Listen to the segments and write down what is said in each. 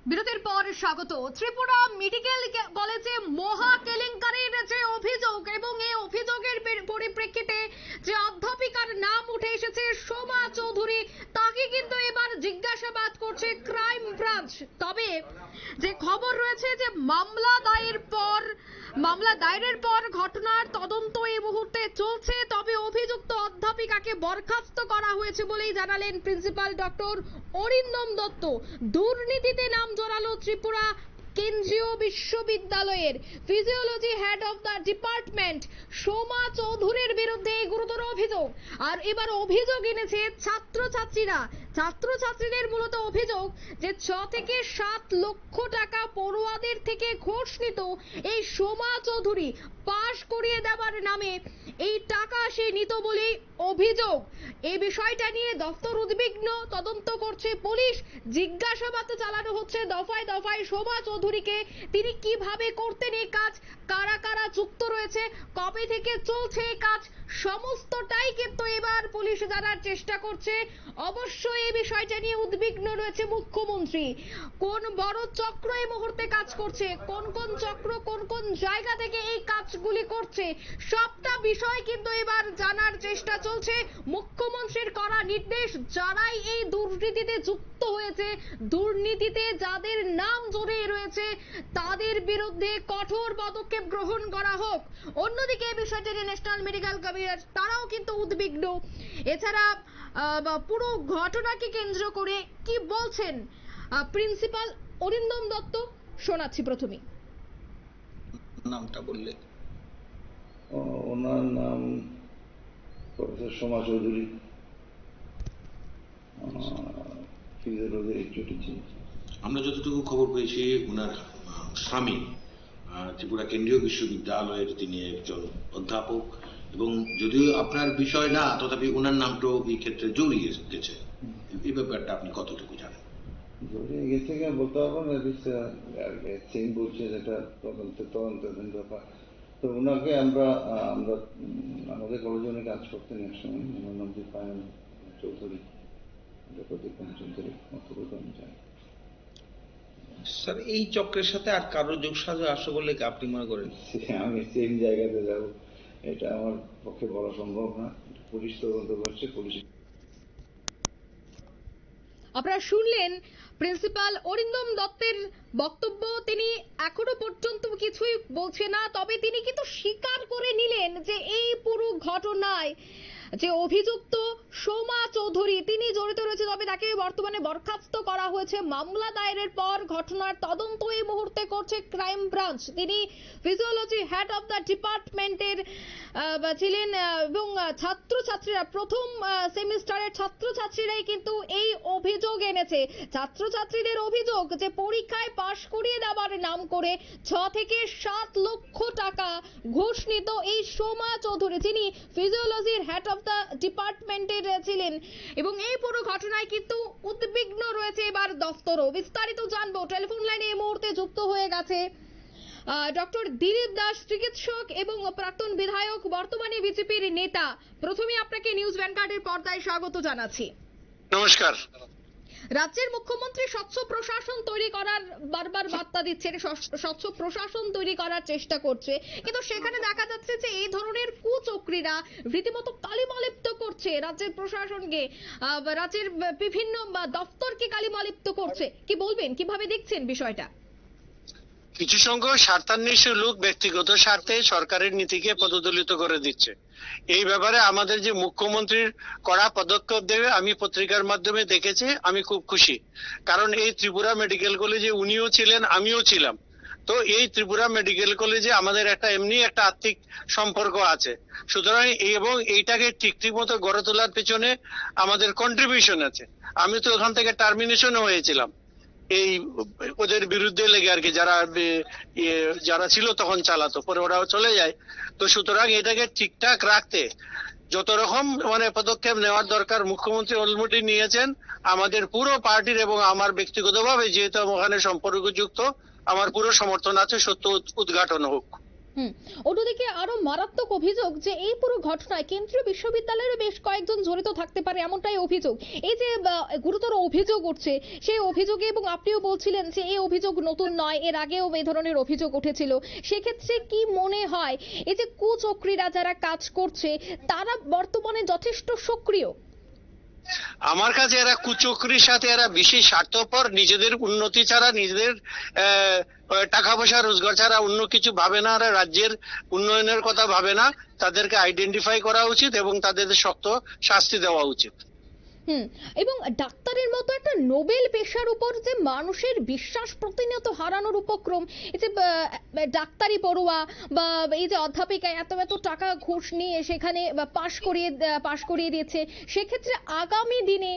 বিরতির পর স্বাগত। ত্রিপুরা মেডিকেল কলেজে মহা কেলেঙ্কারির যে অভিযোগ এবং এই অভিযোগের পরিপ্রেক্ষিতে যে অধ্যাপিকার নাম উঠে এসেছে সোমা চৌধুরী, তাকে কিন্তু এবার জিজ্ঞাসাবাদ করছে ক্রাইম ব্রাঞ্চ। তবে যে খবর রয়েছে যে মামলা দায়েরের পর ঘটনার তদন্ত এই মুহূর্তে চলছে। তবে অভিযুক্ত অধ্যাপিকাকে বরখাস্ত করা হয়েছে বলেই জানালেন প্রিন্সিপাল ডক্টর অরিন্দম দত্ত। দুর্নীতিতে নাম জড়ালো ত্রিপুরা কেন্দ্রীয় বিশ্ববিদ্যালয়ের physiology head of the department Soma চৌধুরীর বিরুদ্ধে গুরুতর অভিযোগ। আর এবার অভিযোগ এনেছে ছাত্রছাত্রীদের মূলত অভিযোগ যে 6 থেকে 7 লক্ষ টাকা পড়ুয়াদের থেকে ঘুষ নিত এই সোমা চৌধুরী। পাশ করিয়ে দেওয়ার নামে এই টাকা সে নিত বলেই অভিযোগ। এই বিষয়টা নিয়ে দপ্তর উদ্বিগ্ন, তদন্ত করছে পুলিশ। জিজ্ঞাসাবাদ চালানো হচ্ছে দফায় দফায় সোমা চৌধুরীকে। তিনি কিভাবে করতেন এই কাজ, কারা কারা যুক্ত রয়েছে, কবে থেকে চলছে এই কাজ, সমস্তটাই কিন্তু এবার পুলিশ জানার চেষ্টা করছে। অবশ্যই এই বিষয়টা নিয়ে উদ্বিগ্ন রয়েছে মুখ্যমন্ত্রী। কোন বড় চক্র এই মুহূর্তে কাজ করছে, কোন কোন চক্র কোন কোন জায়গা থেকে এই কাজগুলি করছে, সবটা বিষয় কিন্তু এবার জানার চেষ্টা চলছে। মুখ্যমন্ত্রীর করা নির্দেশ, যারাই এই দুর্নীতিতে যুক্ত হয়েছে, দুর্নীতিতে যাদের নাম জড়িয়ে রয়েছে, তাদের বিরুদ্ধে কঠোর পদক্ষেপ গ্রহণ করা হোক। অন্যদিকে এই বিষয়টি নিয়ে ন্যাশনাল মেডিকেল কমিশন তারাও কিন্তু উদ্বিগ্ন। এছাড়া পুরো ঘটনাকে কেন্দ্র করে কি বলছেন প্রিন্সিপাল অরিন্দম দত্ত, শোনাচ্ছি প্রথমেই। নামটা বললে। ওনার নাম প্রফেসর সোমা চৌধুরী, আমরা যতটুকু খবর পেয়েছি ওনার স্বামী ত্রিপুরা কেন্দ্রীয় বিশ্ববিদ্যালয়ের তিনি একজন অধ্যাপক, এবং যদিও আপনার বিষয় না তথাপি ওনার নামটাও এই ক্ষেত্রে জড়িয়ে গেছে। এই ব্যাপারটা আপনি কতটুকু জানেন? জড়িয়ে গেছে কিনা বলতে পারবো না, সিং বলছে যেটা তদন্তাধীন ব্যাপার। তো ওনাকে আমরা আমাদের কলেজে অনেক কাজ করতেন একসময়। ওনার নাম দীপায়ন চৌধুরী, স্যার এই চক্রের সাথে আর কারো যোগসাজশ আছে বলে আপনি মনে করেন? আমি সেম জায়গাতে যাব, এটা আমার পক্ষে বলা সম্ভব না। পুলিশ তদন্ত করছে। পুলিশ আপনারা শুনলেন প্রিন্সিপাল অরিন্দম দত্তের বক্তব্য। তিনি এখনো পর্যন্ত কিছুই বলছে না, তবে তিনি কিন্তু স্বীকার করে নিলেন যে এই পুরো ঘটনায় যে অভিযুক্ত সোমা চৌধুরী তিনি জড়িত রয়েছে। তবে তাকে বর্তমানে বরখাস্ত করা হয়েছে। মামলা দায়েরের পর ঘটনার তদন্ত এই মুহূর্তে করছে ক্রাইম ব্রাঞ্চ। তিনি ফিজিওলজি হেড অফ দ্য ডিপার্টমেন্টের ছিলেন এবং ছাত্রছাত্রীরা প্রথম সেমিস্টারের ছাত্রছাত্রীরাই কিন্তু এই অভিযোগ এনেছে। ছাত্রছাত্রীদের অভিযোগ যে পরীক্ষায় পাশ করিয়ে দেওয়ার নাম করে 6 থেকে 7 লক্ষ টাকা ঘুষ নিত এই সোমা চৌধুরী, যিনি ফিজিওলজির হেড অফ দ্য ডিপার্টমেন্টের ছিলেন। এবং এই পুরো ঘটনায় কিন্তু উদ্বিগ্ন রয়েছে এবার দফতরও। বিস্তারিত জানবো, টেলিফোন লাইনে এই মুহূর্তে যুক্ত হয়ে গেছে ডক্টর দিলীপ দাস, চিকিৎসক এবং প্রাক্তন বিধায়ক, বর্তমানে বিজেপির নেতা। প্রথমে আপনাকে নিউজ ভ্যানগার্ডের পর্দায় স্বাগত জানাচ্ছি। নমস্কার। রাজ্যের মুখ্যমন্ত্রী স্বচ্ছ প্রশাসন তৈরি করার বারবার বার্তা দিচ্ছেন, স্বচ্ছ প্রশাসন তৈরি করার চেষ্টা করছে, কিন্তু সেখানে দেখা যাচ্ছে যে এই ধরনের কুচক্রীরা রীতিমতো কালিমালিপ্ত করছে রাজ্যের প্রশাসনকে, রাজ্যের বিভিন্ন দপ্তরকে কালিমালিপ্ত করছে। কি বলবেন, কিভাবে দেখছেন বিষয়টা? কিছু সংখ্যক স্বার্থান্বেষী লোক ব্যক্তিগত স্বার্থে সরকারের নীতিকে পদদলিত করে দিচ্ছে। এই ব্যাপারে আমাদের যে মুখ্যমন্ত্রীর কড়া পদক্ষেপ দেবে আমি পত্রিকার মাধ্যমে দেখেছি, আমি খুব খুশি। কারণ এই ত্রিপুরা মেডিকেল কলেজে উনিও ছিলেন, আমিও ছিলাম। তো এই ত্রিপুরা মেডিকেল কলেজে আমাদের একটা এমনি একটা আর্থিক সম্পর্ক আছে, সুতরাং এবং এইটাকে ঠিক মতো গড়ে তোলার পেছনে আমাদের কন্ট্রিবিউশন আছে। আমি তো ওখান থেকে টার্মিনেশনও হয়েছিলাম এই ওদের বিরুদ্ধে লেগে আর কি, যারা ছিল তখন চালাতো, পরে ওরাও চলে যায়। তো সুতরাং এটাকে ঠিকঠাক রাখতে যত রকম পদক্ষেপ নেওয়ার দরকার মুখ্যমন্ত্রী অলরেডি নিয়েছেন। আমাদের পুরো পার্টির এবং আমার ব্যক্তিগতভাবে যেহেতু ওখানে সম্পর্কযুক্ত, আমার পুরো সমর্থন আছে সত্য উদ্ঘাটন হোক। অন্যদিকে আরো মারাত্মক অভিযোগ যে এই পুরো ঘটনায় কেন্দ্রীয় বিশ্ববিদ্যালয়ের বেশ কয়েকজন জড়িত থাকতে পারে, এমনটাই অভিযোগ। এই যে গুরুতর অভিযোগ উঠছে, সেই অভিযোগে, এবং আপনিও বলছিলেন যে এই অভিযোগ নতুন নয়, এর আগেও এই ধরনের অভিযোগ উঠেছিল। সেক্ষেত্রে কি মনে হয় এই যে কুচক্রীরা যারা কাজ করছে তারা বর্তমানে যথেষ্ট সক্রিয়? আমার কাছে এরা কুচক্রির সাথে এরা বেশি স্বার্থপর, নিজেদের উন্নতি ছাড়া, নিজেদের টাকা পয়সা রোজগার ছাড়া অন্য কিছু ভাবে না, এরা রাজ্যের উন্নয়নের কথা ভাবে না। তাদেরকে আইডেন্টিফাই করা উচিত এবং তাদের শক্ত শাস্তি দেওয়া উচিত। এবং ডাক্তারের মতো একটা নোবেল পেশার উপর যে মানুষের বিশ্বাস প্রতিনিয়ত হারানোর উপক্রম, এই যে ডাক্তারি পড়ুয়া বা এই যে অধ্যাপিকা এত এত টাকা ঘুষ নিয়ে সেখানে পাশ করিয়ে দিয়েছে, সেক্ষেত্রে আগামী দিনে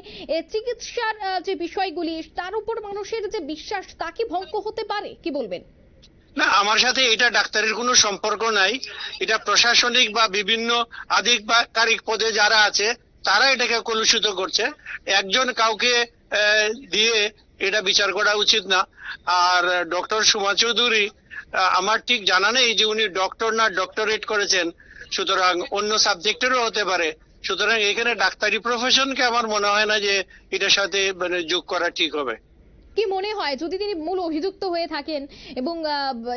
চিকিৎসার যে বিষয়গুলি তার উপর মানুষের যে বিশ্বাস তা কি ভঙ্গ হতে পারে, কি বলবেন? না, আমার সাথে এটা ডাক্তারের কোনো সম্পর্ক নাই। এটা প্রশাসনিক বা বিভিন্ন আধিকারিক পদে যারা আছে তারা এটাকে কলুষিত করছে। একজন কাউকে দিয়ে এটা বিচার করা উচিত না। আর ডক্টর সুমা চৌধুরী, আমার ঠিক জানা নেই যে উনি ডক্টর না ডক্টরেট করেছেন, সুতরাং অন্য সাবজেক্টেরও হতে পারে। সুতরাং এখানে ডাক্তারি প্রফেশনকে আমার মনে হয় না যে এটার সাথে যোগ করা ঠিক হবে। কি মনে হয় যদি তিনি মূল অভিযুক্ত হয়ে থাকেন এবং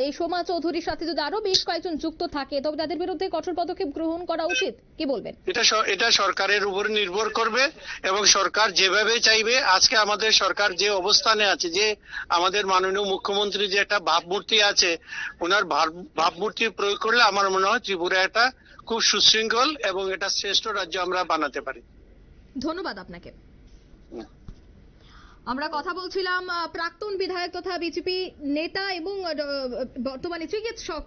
এই সোমা চৌধুরীর সাথে যদি আরো বেশ কয়েকজন যুক্ত থাকে, তবে তাদের বিরুদ্ধে কঠোর পদক্ষেপ গ্রহণ করা উচিত, কি বলবেন? এটা সরকারের উপর নির্ভর করবে এবং সরকার যেভাবে চাইবে। আজকে আমাদের সরকার যে অবস্থানে আছে, যে আমাদের মাননীয় মুখ্যমন্ত্রী যে একটা ভাবমূর্তি আছে, ওনার ভাবমূর্তি প্রয়োগ করলে আমার মনে হয় ত্রিপুরা একটা খুব সুশৃঙ্খল এবং এটা শ্রেষ্ঠ রাজ্য আমরা বানাতে পারি। ধন্যবাদ আপনাকে। আমরা কথা বলছিলাম প্রাক্তন বিধায়ক তথা বিজেপি নেতা এবং বর্তমানে চিকিৎসক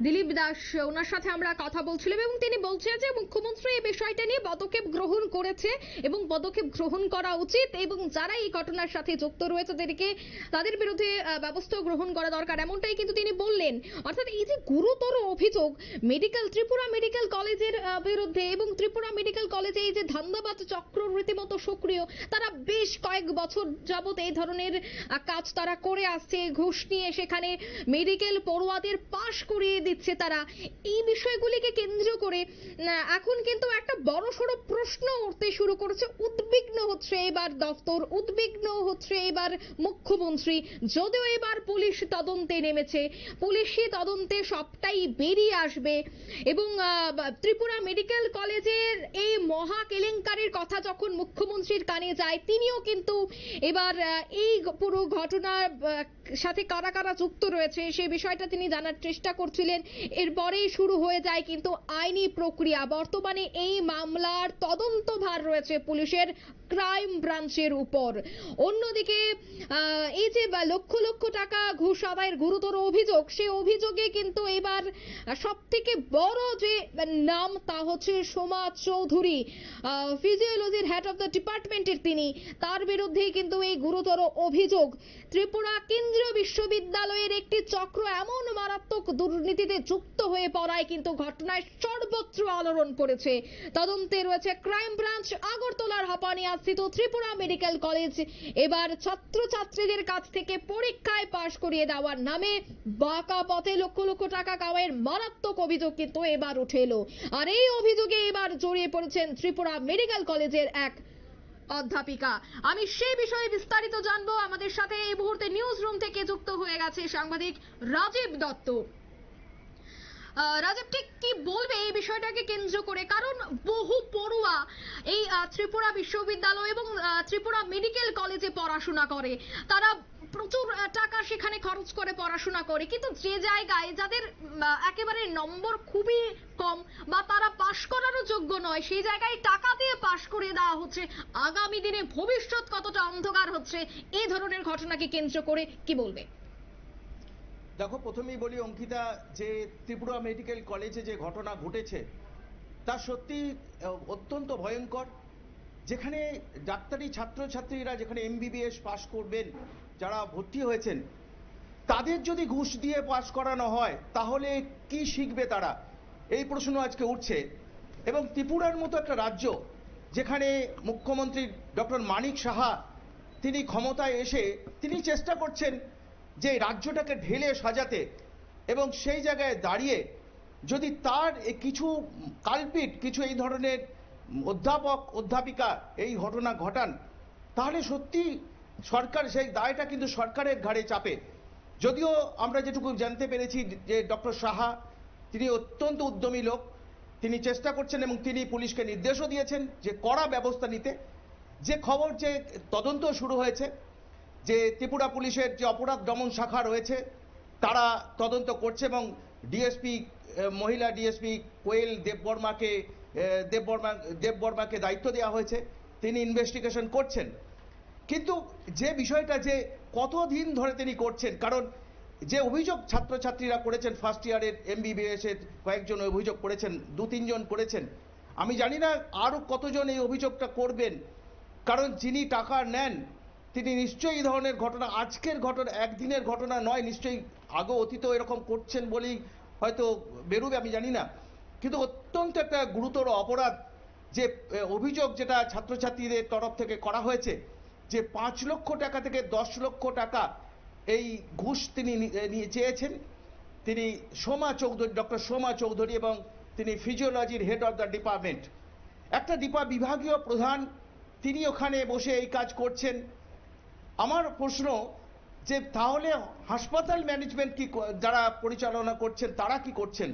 দিলীপ দাস, ওনার সাথে আমরা কথা বলছিলাম এবং তিনি বলছেন যে মুখ্যমন্ত্রী এই বিষয়টা নিয়ে পদক্ষেপ গ্রহণ করেছে এবং পদক্ষেপ গ্রহণ করা উচিত, এবং যারা এই ঘটনার সাথে যুক্ত রয়েছে তাদের বিরুদ্ধে ব্যবস্থা গ্রহণ করা দরকার, এমনটাই কিন্তু তিনি বললেন। অর্থাৎ এই যে গুরুতর অভিযোগ ত্রিপুরা মেডিকেল কলেজের বিরুদ্ধে, এবং ত্রিপুরা মেডিকেল কলেজে এই যে ধান্দাবাজ চক্র রীতিমতো সক্রিয়, তারা বেশ কয়েক বছর যাবত এই ধরনের কাজ তারা করে আসছে, ঘুষ নিয়ে সেখানে মেডিকেল পড়ুয়াদের পাশ করিয়ে দিচ্ছে তারা। এই বিষয়গুলিকে কেন্দ্র করে এখন কিন্তু একটা বড়সড় প্রশ্ন উঠতে শুরু করেছে। উদ্বিগ্ন হচ্ছে এবার দপ্তর, উদ্বিগ্ন হচ্ছে এবার মুখ্যমন্ত্রী। যদিও এবার পুলিশ তদন্তে নেমেছে, পুলিশি তদন্তে সবটাই বেরিয়ে আসবে, এবং ত্রিপুরা মেডিকেল কলেজের এই মহা কেলেঙ্কারির কথা যখন মুখ্যমন্ত্রীর কানে যায়, তিনিও কিন্তু এবার এই পুরো ঘটনার সাথে কারা কারা যুক্ত রয়েছে সেই বিষয়টা তিনি জানার চেষ্টা করছিলেন। এরপরেই শুরু হয়ে যায় কিন্তু আইনি প্রক্রিয়া। বর্তমানে এই মামলার তদন্তভার রয়েছে পুলিশের ক্রাইম ব্রাঞ্চের উপর। অন্যদিকে এই যে লক্ষ লক্ষ টাকা ঘুষ আদায়ের গুরুতর অভিযোগ, সেই অভিযোগে কিন্তু এবার সব থেকে বড় যে নাম তা হচ্ছে সোমা চৌধুরী, ফিজিওলজির হেড অফ দ্য ডিপার্টমেন্টের তিনি, তার বিরুদ্ধেই কিন্তু এই গুরুতর অভিযোগ। ত্রিপুরা কেন্দ্রীয় বিশ্ববিদ্যালয়ের একটি চক্র এমন মারাত্মক দুর্নীতিতে যুক্ত হয়ে পড়ায় কিন্তু ঘটনায় সর্বত্র আলোড়ন পড়েছে। তদন্তে রয়েছে ক্রাইম ব্রাঞ্চ। আগরতলার হাপানিয়াস্থিত ত্রিপুরা মেডিকেল কলেজ এবার ছাত্রছাত্রীদের কাছ থেকে পরীক্ষায় পাশ করিয়ে দেওয়ার নামে বাঁকা পথে লক্ষ লক্ষ টাকা কামাইয়ের মারাত্মক অভিযোগ কিন্তু এবার উঠে এলো। আর এই অভিযোগে এবার জড়িয়ে পড়েছেন ত্রিপুরা মেডিকেল কলেজের এক অধ্যাপিকা। আমি সেই বিষয়ে বিস্তারিত জানবো। আমাদের সাথে এই মুহূর্তে নিউজ রুম থেকে যুক্ত হয়ে গেছে সাংবাদিক রাজীব দত্ত। রাজীব, ঠিক কি বলবে এই বিষয়টাকে কেন্দ্র করে? কারণ বহু পড়ুয়া এই ত্রিপুরা বিশ্ববিদ্যালয় এবং ত্রিপুরা মেডিকেল কলেজে পড়াশোনা করে, তারা প্রচুর টাকা সেখানে খরচ করে পড়াশোনা করে, কিন্তু যে জায়গায় যাদের একেবারে নম্বর খুবই কম বা তারা পাশ করারও যোগ্য নয়, সেই জায়গায় টাকা দিয়ে পাশ করে দেওয়া হচ্ছে। আগামী দিনে ভবিষ্যৎ কতটা অন্ধকার হচ্ছে এই ধরনের ঘটনাকে কেন্দ্র করে, কি বলবে? দেখো, প্রথমেই বলি অঙ্কিতা, যে ত্রিপুরা মেডিকেল কলেজে যে ঘটনা ঘটেছে তা সত্যি অত্যন্ত ভয়ঙ্কর। যেখানে ডাক্তারি ছাত্রছাত্রীরা যেখানে এমবিবিএস পাশ করবেন, যারা ভর্তি হয়েছেন, তাদের যদি ঘুষ দিয়ে পাশ করানো হয় তাহলে কি শিখবে তারা, এই প্রশ্ন আজকে উঠছে। এবং ত্রিপুরার মতো একটা রাজ্য যেখানে মুখ্যমন্ত্রী ডক্টর মানিক সাহা তিনি ক্ষমতায় এসে তিনি চেষ্টা করছেন যে রাজ্যটাকে ঢেলে সাজাতে, এবং সেই জায়গায় দাঁড়িয়ে যদি তার কিছু কালপিট, কিছু এই ধরনের অধ্যাপক অধ্যাপিকা এই ঘটনা ঘটান, তাহলে সত্যি সরকার সেই দায়টা কিন্তু সরকারের ঘাড়ে চাপে। যদিও আমরা যেটুকু জানতে পেরেছি যে ডক্টর সাহা তিনি অত্যন্ত উদ্যমী লোক, তিনি চেষ্টা করছেন এবং তিনি পুলিশকে নির্দেশও দিয়েছেন যে কড়া ব্যবস্থা নিতে। যে খবর যে তদন্ত শুরু হয়েছে, যে ত্রিপুরা পুলিশের যে অপরাধ দমন শাখা রয়েছে তারা তদন্ত করছে এবং ডিএসপি মহিলা ডিএসপি কোয়েল দেববর্মাকে দায়িত্ব দেওয়া হয়েছে, তিনি ইনভেস্টিগেশন করছেন। কিন্তু যে বিষয়টা যে কতদিন ধরে তিনি করছেন, কারণ যে অভিযোগ ছাত্রছাত্রীরা করেছেন, ফার্স্ট ইয়ারের MBBS এর কয়েকজন অভিযোগ করেছেন, 2-3 জন করেছেন, আমি জানি না আরও কতজন এই অভিযোগটা করবেন। কারণ যিনি টাকা নেন তিনি নিশ্চয়ই এই ধরনের ঘটনা, আজকের ঘটনা, একদিনের ঘটনা নয়, নিশ্চয়ই আগে অতীত এরকম করছেন বলেই হয়তো বেরোবে, আমি জানি না। কিন্তু অত্যন্ত একটা গুরুতর অপরাধ যে অভিযোগ যেটা ছাত্রছাত্রীদের তরফ থেকে করা হয়েছে, যে 5 লক্ষ টাকা থেকে 10 লক্ষ টাকা এই ঘুষ তিনি চেয়েছেন। তিনি সোমা চৌধুরী, ডক্টর সোমা চৌধুরী, এবং তিনি ফিজিওলজির হেড অফ দ্য ডিপার্টমেন্ট, একটা বিভাগীয় প্রধান, তিনি ওখানে বসে এই কাজ করছেন। আমার প্রশ্ন যে তাহলে হাসপাতাল ম্যানেজমেন্ট কি, যারা পরিচালনা করছেন তারা কি করছেন?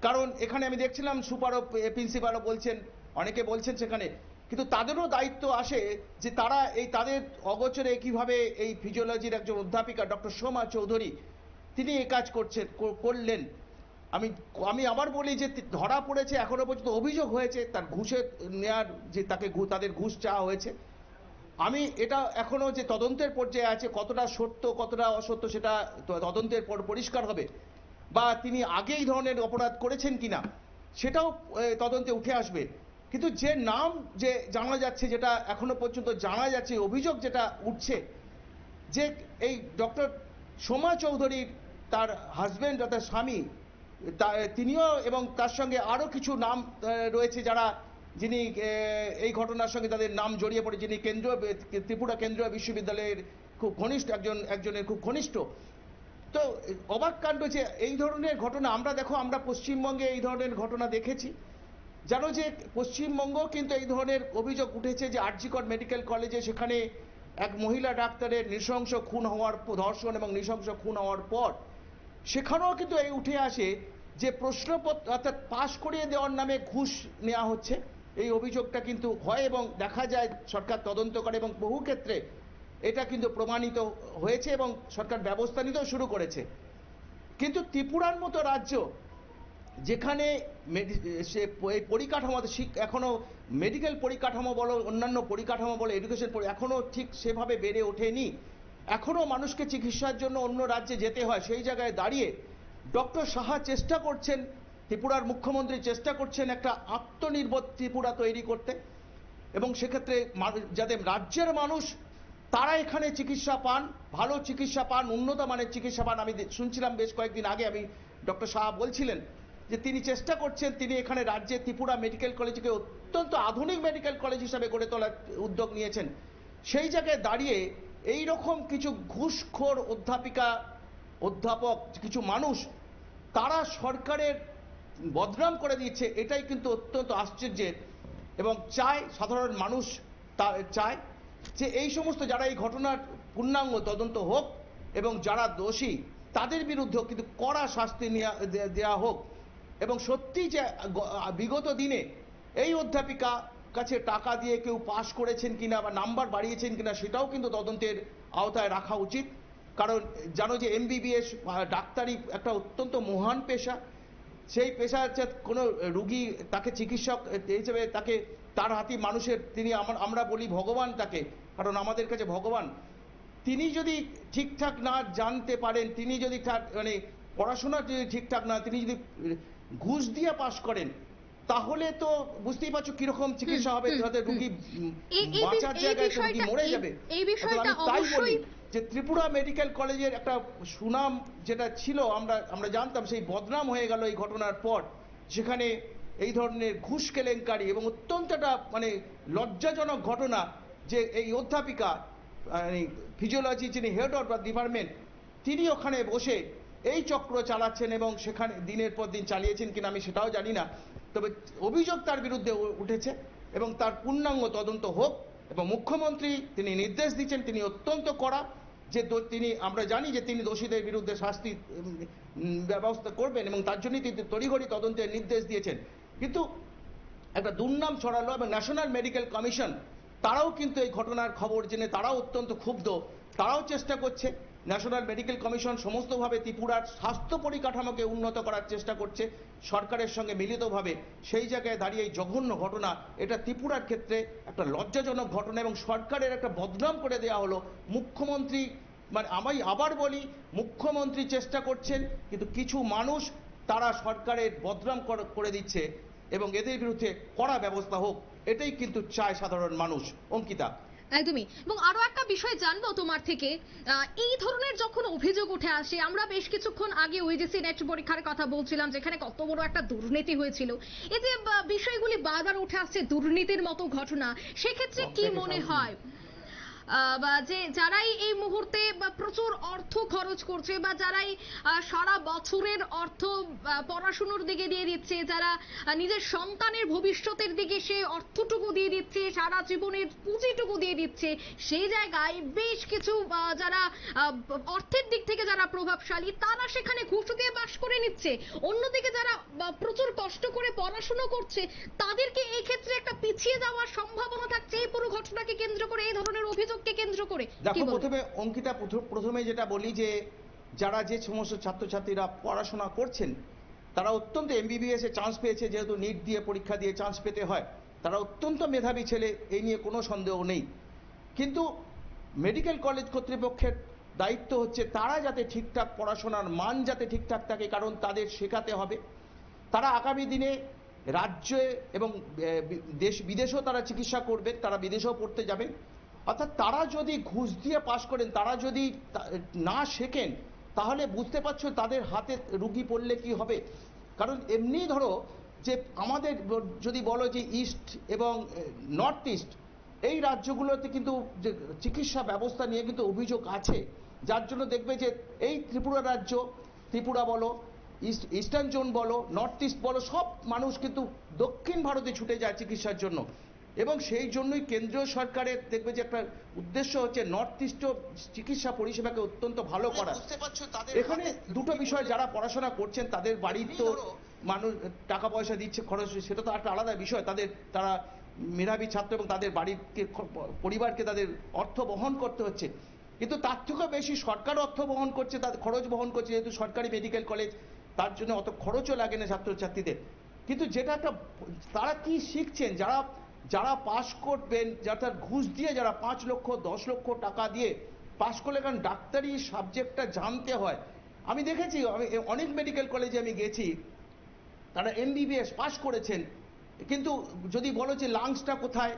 কারণ এখানে আমি দেখছিলাম সুপারও, প্রিন্সিপালও বলছেন, অনেকে বলছেন সেখানে, কিন্তু তাদেরও দায়িত্ব আসে যে তারা এই তাদের অগোচরে কিভাবে এই ফিজিওলজির একজন অধ্যাপিকা ডক্টর সোমা চৌধুরী তিনি এই কাজ করলেন। আমি আবার বলি যে ধরা পড়েছে, এখনো পর্যন্ত অভিযোগ হয়েছে তার ঘুষের নেয়ার, যে তাদের ঘুষ চাওয়া হয়েছে। আমি এটা এখনো যে তদন্তের পর্যায়ে আছে, কতটা সত্য কতটা অসত্য সেটা তদন্তের পর পরিষ্কার হবে, বা তিনি আগে এই ধরনের অপরাধ করেছেন কিনা সেটাও তদন্তে উঠে আসবে। কিন্তু যে নাম যে জানা যাচ্ছে, যেটা এখনো পর্যন্ত জানা যাচ্ছে, অভিযোগ যেটা উঠছে, যে এই ডক্টর সোমা চৌধুরীর তার হাজবেন্ড অর্থাৎ স্বামী, তিনিও এবং তার সঙ্গে আরও কিছু নাম রয়েছে যিনি এই ঘটনার সঙ্গে তাদের নাম জড়িয়ে পড়ে, যিনি ত্রিপুরা কেন্দ্রীয় বিশ্ববিদ্যালয়ের খুব ঘনিষ্ঠ একজনের খুব ঘনিষ্ঠ। তো অবাক কাণ্ড যে এই ধরনের ঘটনা আমরা পশ্চিমবঙ্গে এই ধরনের ঘটনা দেখেছি। জানো যে পশ্চিমবঙ্গ কিন্তু এই ধরনের অভিযোগ উঠেছে যে আরজিকর মেডিকেল কলেজে সেখানে এক মহিলা ডাক্তারের নৃশংস খুন হওয়ার, ধর্ষণ এবং নৃশংস খুন হওয়ার পর সেখানেও কিন্তু এই উঠে আসে যে প্রশ্নপত্র অর্থাৎ পাশ করিয়ে দেওয়ার নামে ঘুষ নেওয়া হচ্ছে, এই অভিযোগটা কিন্তু হয় এবং দেখা যায়, সরকার তদন্ত করে এবং বহু ক্ষেত্রে এটা কিন্তু প্রমাণিত হয়েছে এবং সরকার ব্যবস্থা নিতেও শুরু করেছে। কিন্তু ত্রিপুরার মতো রাজ্য, যেখানে পরিকাঠামো এখনো মেডিকেল পরিকাঠামো বলো, অন্যান্য পরিকাঠামো বলো, এডুকেশন এখনো ঠিক সেভাবে বেড়ে ওঠেনি, এখনো মানুষকে চিকিৎসার জন্য অন্য রাজ্যে যেতে হয়। সেই জায়গায় দাঁড়িয়ে ডক্টর সাহা চেষ্টা করছেন, ত্রিপুরার মুখ্যমন্ত্রী চেষ্টা করছেন একটা আত্মনির্ভর ত্রিপুরা তৈরি করতে, এবং সেক্ষেত্রে যাতে রাজ্যের মানুষ তারা এখানে চিকিৎসা পান, ভালো চিকিৎসা পান, উন্নত মানের চিকিৎসা পান। আমি শুনছিলাম বেশ কয়েকদিন আগে ডক্টর সাহা বলছিলেন যে তিনি চেষ্টা করছেন, তিনি এখানে রাজ্যে ত্রিপুরা মেডিকেল কলেজকে অত্যন্ত আধুনিক মেডিকেল কলেজ হিসাবে গড়ে তোলার উদ্যোগ নিয়েছেন। সেই জায়গায় দাঁড়িয়ে এই রকম কিছু ঘুষখোর অধ্যাপক, কিছু মানুষ তারা সরকারের বদনাম করে দিচ্ছে, এটাই কিন্তু অত্যন্ত আশ্চর্যের। এবং সাধারণ মানুষ চায় যে এই সমস্ত যারা এই ঘটনার পূর্ণাঙ্গ তদন্ত হোক এবং যারা দোষী তাদের বিরুদ্ধেও কিন্তু কড়া শাস্তি দেওয়া হোক। এবং সত্যি যে বিগত দিনে এই অধ্যাপিকা কাছে টাকা দিয়ে কেউ পাশ করেছেন কিনা বা নাম্বার বাড়িয়েছেন কিনা সেটাও কিন্তু তদন্তের আওতায় রাখা উচিত। কারণ জানো যে MBBS ডাক্তারি একটা অত্যন্ত মহান পেশা, সেই পেশা হচ্ছে কোনো রুগী তাকে চিকিৎসক হিসেবে তার হাতে মানুষের, তিনি আমরা বলি ভগবান তাকে, কারণ আমাদের কাছে ভগবান। তিনি যদি ঠিকঠাক না জানতে পারেন, তিনি যদি পড়াশোনা যদি ঠিকঠাক না, তিনি যদি ঘুষ দিয়ে পাশ করেন, তাহলে তো বুঝতেই পারছো কিরকম চিকিৎসা হবে, রুগী বাঁচার জায়গায় রুগী মরে যাবে। তাই বলি যে ত্রিপুরা মেডিকেল কলেজের একটা সুনাম যেটা ছিল, আমরা জানতাম, সেই বদনাম হয়ে গেল এই ঘটনার পর। সেখানে এই ধরনের ঘুষ কেলেঙ্কারি এবং অত্যন্ত একটা লজ্জাজনক ঘটনা যে এই অধ্যাপিকা ফিজিওলজি যিনি হেড অফ দ্য ডিপার্টমেন্ট, তিনি ওখানে বসে এই চক্র চালাচ্ছেন এবং সেখানে দিনের পর দিন চালিয়েছেন কিনা আমি সেটাও জানি না, তবে অভিযোগ তার বিরুদ্ধে উঠেছে এবং তার পূর্ণাঙ্গ তদন্ত হোক। এবং মুখ্যমন্ত্রী তিনি নির্দেশ দিচ্ছেন, তিনি অত্যন্ত কড়া, যে তিনি আমরা জানি যে তিনি দোষীদের বিরুদ্ধে শাস্তি ব্যবস্থা করবেন এবং তার জন্যই তিনি তড়িঘড়ি তদন্তের নির্দেশ দিয়েছেন। কিন্তু একটা দুর্নাম ছড়ালো এবং ন্যাশনাল মেডিকেল কমিশন তারাও কিন্তু এই ঘটনার খবর জেনে তারাও অত্যন্ত ক্ষুব্ধ, তারাও চেষ্টা করছে। ন্যাশনাল মেডিকেল কমিশন সমস্তভাবে ত্রিপুরার স্বাস্থ্য পরিকাঠামোকে উন্নত করার চেষ্টা করছে সরকারের সঙ্গে মিলিতভাবে। সেই জায়গায় দাঁড়িয়ে এই জঘন্য ঘটনা, এটা ত্রিপুরার ক্ষেত্রে একটা লজ্জাজনক ঘটনা এবং সরকারের একটা বদনাম করে দেওয়া হলো। মুখ্যমন্ত্রী মানে আমি আবার বলি, মুখ্যমন্ত্রী চেষ্টা করছেন কিন্তু কিছু মানুষ তারা সরকারের বদনাম করে দিচ্ছে এবং এদের বিরুদ্ধে কড়া ব্যবস্থা হোক, এটাই কিন্তু চায় সাধারণ মানুষ। অঙ্কিতা, একদমই। এবং আরো একটা বিষয় জানবো তোমার থেকে, এই ধরনের যখন অভিযোগ উঠে আসে, আমরা বেশ কিছুক্ষণ আগে ওইডিসি নেট পরীক্ষার কথা বলছিলাম যেখানে কত বড় একটা দুর্নীতি হয়েছিল, এই যে বিষয়গুলি বারবার উঠে আসছে দুর্নীতির মতো ঘটনা, সেক্ষেত্রে কি মনে হয় বা যে যারাই এই মুহূর্তে প্রচুর অর্থ খরচ করছে বা যারাই সারা বছরের অর্থ পড়াশুনোর দিকে দিয়ে দিচ্ছে, যারা নিজের সন্তানের ভবিষ্যতের দিকে সে অর্থটুকু দিয়ে দিচ্ছে, সারা জীবনের পুঁজিটুকু দিয়ে দিচ্ছে, সেই জায়গায় বেশ কিছু যারা অর্থের দিক থেকে যারা প্রভাবশালী তারা সেখানে ঘুষ দিয়ে বাস করে নিচ্ছে, অন্যদিকে যারা প্রচুর কষ্ট করে পড়াশুনো করছে তাদেরকে এই ক্ষেত্রে একটা পিছিয়ে যাওয়ার সম্ভাবনা থাকছে এই পুরো ঘটনাকে কেন্দ্র করে, এই ধরনের অভিযোগকে কেন্দ্র করে। দেখো প্রথমে অঙ্কিতা, প্রথমে যেটা বলি যে যারা যে সমস্ত ছাত্রছাত্রীরা পড়াশোনা করছেন তারা অত্যন্ত এমবিবিএস এ চান্স পেয়েছে, যেহেতু নিট দিয়ে পরীক্ষা দিয়ে চান্স পেতে হয়, তারা অত্যন্ত মেধাবী ছেলে, এই নিয়ে কোনো সন্দেহ নেই। কিন্তু মেডিকেল কলেজ কর্তৃপক্ষের দায়িত্ব হচ্ছে তারা যাতে ঠিকঠাক পড়াশোনার মান যাতে ঠিকঠাক থাকে, কারণ তাদের শেখাতে হবে। তারা আগামী দিনে রাজ্যে এবং দেশ বিদেশেও তারা চিকিৎসা করবেন, তারা বিদেশেও পড়তে যাবেন। অর্থাৎ তারা যদি ঘুষ দিয়ে পাশ করেন, তারা যদি না শেখেন, তাহলে বুঝতে পারছো তাদের হাতে রুগী পড়লে কি হবে। কারণ এমনি ধরো যে আমাদের যদি বলো যে ইস্ট এবং নর্থ ইস্ট এই রাজ্যগুলোতে কিন্তু যে চিকিৎসা ব্যবস্থা নিয়ে কিন্তু অভিযোগ আছে, যার জন্য দেখবে যে এই ত্রিপুরা রাজ্য, ত্রিপুরা বলো, ইস্টার্ন জোন বলো, নর্থ ইস্ট বলো, সব মানুষ কিন্তু দক্ষিণ ভারতে ছুটে যায় চিকিৎসার জন্য। এবং সেই জন্যই কেন্দ্রীয় সরকারের দেখবে যে একটা উদ্দেশ্য হচ্ছে নর্থ ইস্ট চিকিৎসা পরিষেবাকে অত্যন্ত ভালো করা। এখানে দুটো বিষয়, যারা পড়াশোনা করছেন তাদের বাড়ির তো মানুষ টাকা পয়সা দিচ্ছে, খরচ, সেটা তো একটা আলাদা বিষয়, তারা মেধাবী ছাত্র এবং তাদের বাড়িকে পরিবারকে তাদের অর্থ বহন করতে হচ্ছে। কিন্তু তার থেকেও বেশি সরকার অর্থ বহন করছে, তাদের খরচ বহন করছে, যেহেতু সরকারি মেডিকেল কলেজ, তার জন্য অত খরচও লাগে না ছাত্রছাত্রীদের। কিন্তু যেটা একটা, তারা কি শিখছেন, যারা পাশ করবেন, যারা ঘুষ দিয়ে, যারা 5 লক্ষ 10 লক্ষ টাকা দিয়ে পাশ করলে, কারণ ডাক্তারি সাবজেক্টটা জানতে হয়। আমি দেখেছি, আমি অনেক মেডিকেল কলেজে আমি গেছি, তারা এমবিবিএস পাশ করেছেন, কিন্তু যদি বলো যে লাংসটা কোথায়,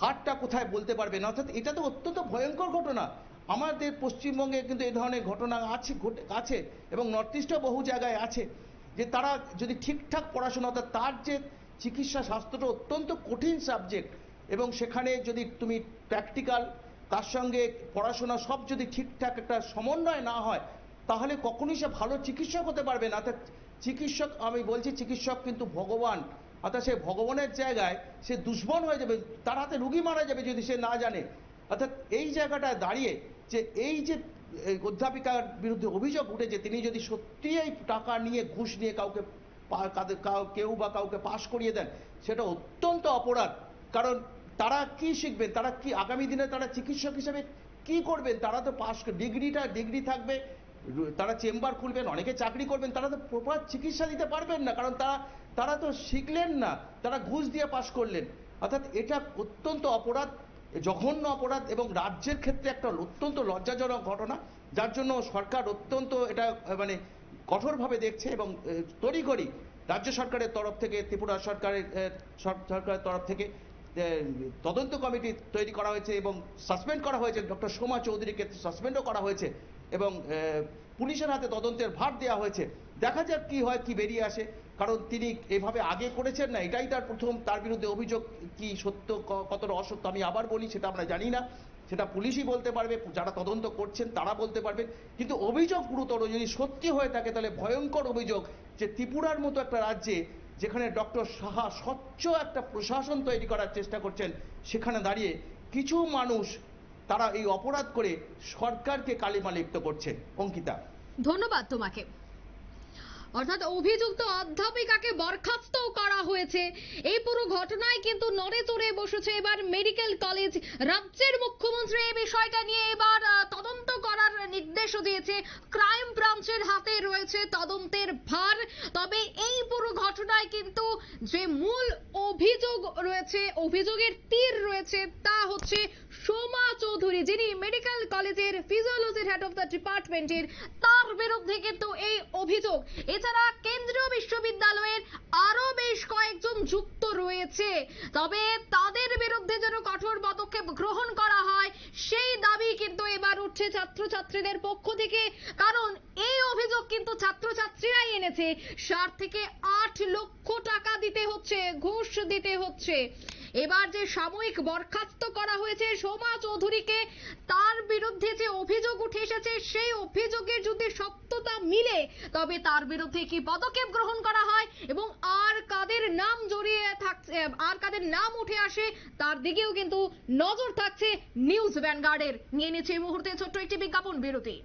হার্টটা কোথায় বলতে পারবে না। অর্থাৎ এটা তো অত্যন্ত ভয়ঙ্কর ঘটনা। আমাদের পশ্চিমবঙ্গে কিন্তু এই ধরনের ঘটনা আছে এবং নর্থ ইস্টেও বহু জায়গায় আছে, যে তারা যদি ঠিকঠাক পড়াশোনা, অর্থাৎ তার যে চিকিৎসা শাস্ত্রটা অত্যন্ত কঠিন সাবজেক্ট এবং সেখানে যদি তুমি প্র্যাকটিক্যাল তার সঙ্গে পড়াশোনা সব যদি ঠিকঠাক একটা সমন্বয় না হয়, তাহলে কখনোই সে ভালো চিকিৎসক হতে পারবে না। অর্থাৎ চিকিৎসক, আমি বলছি চিকিৎসক কিন্তু ভগবান, অর্থাৎ সে ভগবানের জায়গায় সে দুশ্মন হয়ে যাবে, তার হাতে রুগী মারা যাবে যদি সে না জানে। অর্থাৎ এই জায়গাটায় দাঁড়িয়ে যে এই যে অধ্যাপিকার বিরুদ্ধে অভিযোগ উঠেছে, তিনি যদি সত্যি এই টাকা নিয়ে ঘুষ নিয়ে কেউ বা কাউকে পাশ করিয়ে দেন, সেটা অত্যন্ত অপরাধ। কারণ তারা কি শিখবেন, তারা কি আগামী দিনে তারা চিকিৎসক হিসেবে কি করবেন? তারা তো ডিগ্রি থাকবে, তারা চেম্বার খুলবেন, অনেকে চাকরি করবেন, তারা তো প্রপার চিকিৎসা দিতে পারবেন না, কারণ তারা তো শিখলেন না, তারা ঘুষ দিয়ে পাশ করলেন। অর্থাৎ এটা অত্যন্ত অপরাধ, জঘন্য অপরাধ এবং রাজ্যের ক্ষেত্রে একটা অত্যন্ত লজ্জাজনক ঘটনা, যার জন্য সরকার অত্যন্ত এটা মানে কঠোরভাবে দেখছে এবং তড়িঘড়ি রাজ্য সরকারের তরফ থেকে, ত্রিপুরা সরকারের তরফ থেকে তদন্ত কমিটি তৈরি করা হয়েছে এবং সাসপেন্ড করা হয়েছে, ডক্টর সোমা চৌধুরীকে সাসপেন্ডও করা হয়েছে এবং পুলিশের হাতে তদন্তের ভার দেওয়া হয়েছে। দেখা যাক কি হয়, কি বেরিয়ে আসে, কারণ তিনি এভাবে আগে করেছেন না, এটাই তার প্রথম। তার বিরুদ্ধে অভিযোগ কি সত্য কতটা অসত্য আমি আবার বলি, সেটা আমরা জানি না, সেটা পুলিশই বলতে পারবে, যারা তদন্ত করছেন তারা বলতে পারবেন। কিন্তু অভিযোগ গুরুতর, যদি সত্যি হয়ে থাকে তাহলে ভয়ঙ্কর অভিযোগ যে ত্রিপুরার মতো একটা রাজ্যে যেখানে ডক্টর সাহা স্বচ্ছ একটা প্রশাসন তৈরি করার চেষ্টা করছেন, সেখানে দাঁড়িয়ে কিছু মানুষ তারা এই অপরাধ করে সরকারকে কালিমা লিপ্ত করছেন। অঙ্কিতা, ধন্যবাদ তোমাকে। অর্থাৎ অভিযুক্ত অধ্যাপিকাকে বরখাস্ত করা হয়েছে। এই পুরো ঘটনায় কিন্তু নড়ে চড়ে বসেছে এবার মেডিকেল কলেজ। রাজ্যের মুখ্যমন্ত্রী এই বিষয়টা নিয়ে এবার তদন্ত করার নির্দেশও দিয়েছে। ক্রাইম ব্রাঞ্চের হাতে রয়েছে তদন্তের ভার। তবে এই পুরো ঘটনায় কিন্তু যে মূল অভিযোগ রয়েছে, অভিযোগের তীর রয়েছে, তা হচ্ছে সোমা চৌধুরী, যিনি মেডিকেল কলেজের ফিজিওলজির হেড অফ দ্য ডিপার্টমেন্টের, তার বিরুদ্ধে কিন্তু এই অভিযোগ। এছাড়া কেন্দ্রীয় বিশ্ববিদ্যালয়ের আরো বেশ কয়েকজন যুক্ত রয়েছে। তবে তাদের বিরুদ্ধে যেন কঠোর পদক্ষেপ গ্রহণ করা হয়, সেই দাবি কিন্তু এবার উঠছে ছাত্রছাত্রীদের পক্ষ থেকে। কারণ এই অভিযোগ কিন্তু ছাত্রছাত্রীরাই এনেছে। 7 থেকে 8 লক্ষ টাকা দিতে হচ্ছে, ঘুষ দিতে হচ্ছে। এবার যে সাময়িক বরখাস্ত করা হয়েছে সোমা চৌধুরীকে, তার বিরুদ্ধে যে অভিযোগ উঠে এসেছে, সেই অভিযোগের যদি সত্যতা মিলে তবে তার বিরুদ্ধে কি পদক্ষেপ গ্রহণ করা হয় এবং আর কাদের নাম জড়িয়ে থাকছে, আর কাদের নাম উঠে আসে, তার দিকেও কিন্তু নজর থাকছে নিউজ ভ্যানগার্ডের। নিয়ে নিচ্ছে এই মুহূর্তে ছোট্ট একটি বিজ্ঞাপন বিরতি।